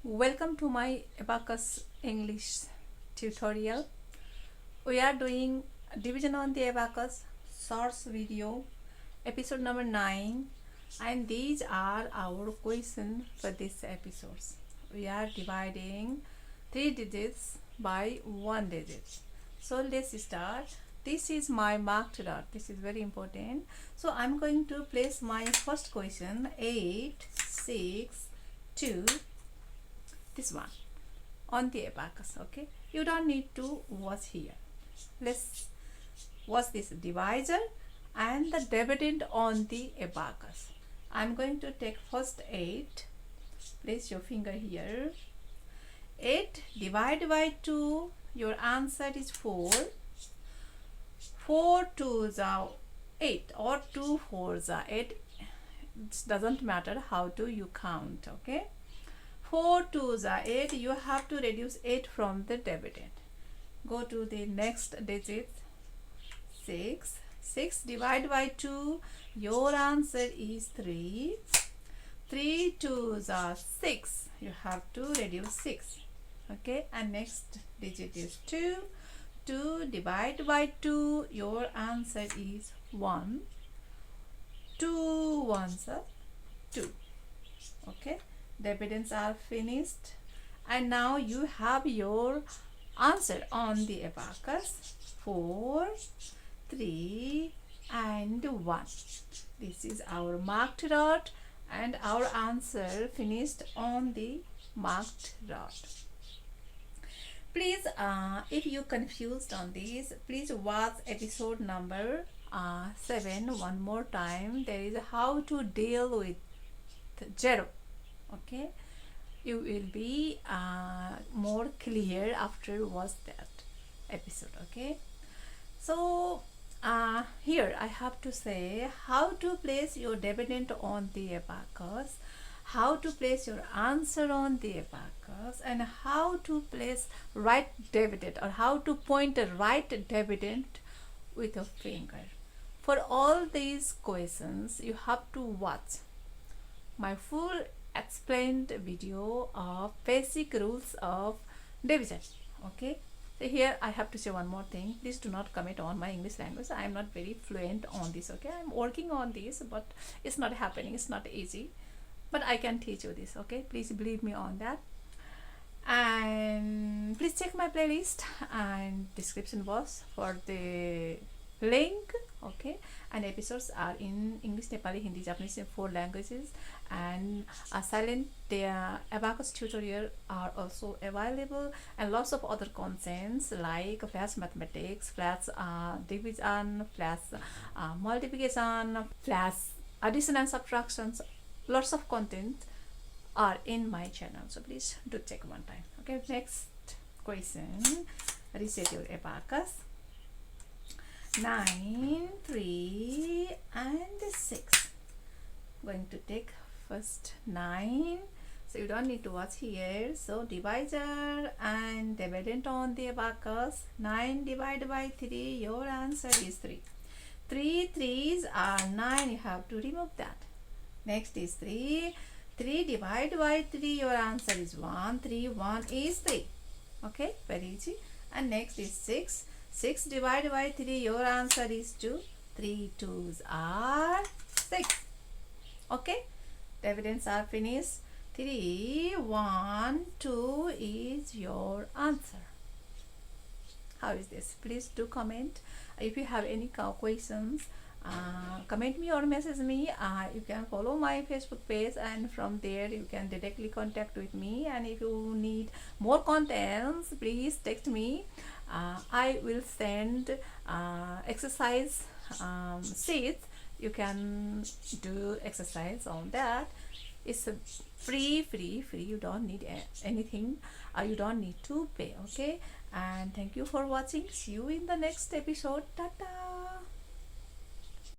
Welcome to my Abacus English tutorial. We are doing division on the Abacus source video episode number 9, and these are our questions for this episode. We are dividing 3 digits by 1 digit. So let's start. This is my marked dot. This is very important. So I'm going to place my first question 8, 6, 2, this one on the abacus. Okay, you don't need to watch here. Let's watch this divisor and the dividend on the abacus. I'm going to take first 8. Place your finger here. 8 divided by 2, your answer is 4. 4 2s are 8 or 2 4s are 8. It doesn't matter how do you count. Okay, 4 2s are 8. You have to reduce 8 from the dividend. Go to the next digit 6. 6 divided by 2, your answer is 3. 3 2s are 6. You have to reduce 6. Okay, and next digit is 2. 2 divided by 2, your answer is 1. 2 1s are 2. Okay, dividends are finished, and now you have your answer on the abacus. 4 3 and 1. This is our marked dot, and our answer finished on the marked dot. Please, if you confused on this, please watch episode number 7 one more time. There is how to deal with 0. Okay, you will be more clear after watch that episode. Okay, so here I have to say how to place your dividend on the abacus, how to place your answer on the abacus, and how to place right dividend, or how to point a right dividend with a finger. For all these questions, you have to watch my full explained video of basic rules of division. Okay, so here I have to say one more thing. Please do not comment on my English language. I am not very fluent on this. Okay, I am working on this, but it's not happening. It's not easy, but I can teach you this. Okay, please believe me on that. And please check my playlist and description box for the link. Okay, and episodes are in English, Nepali, Hindi, Japanese in 4 languages, and silent abacus tutorial are also available, and lots of other contents like flash mathematics, flash division, flash multiplication, flash addition and subtractions. Lots of content are in my channel, so please do check one time. Okay, next question. Reset your abacus. 9 3 and 6. Going to take first 9, so you don't need to watch here. So divisor and dividend on the abacus. 9 divided by 3, your answer is 3. 3 3s are 9. You have to remove that. Next is 3. 3 divided by 3, your answer is 1. 3 1 is 3. Okay, very easy. And next is 6. 6 divided by 3, your answer is 2. 3 2s are 6. Okay, dividends are finished. 3 1 2 is your answer. How is this? Please do comment. If you have any questions, comment me or message me. You can follow my Facebook page, and from there you can directly contact with me. And if you need more contents, please text me. I will send exercise sheets. You can do exercise on that. It's free. You don't need anything. You don't need to pay. Okay, and thank you for watching. See you in the next episode. Tata.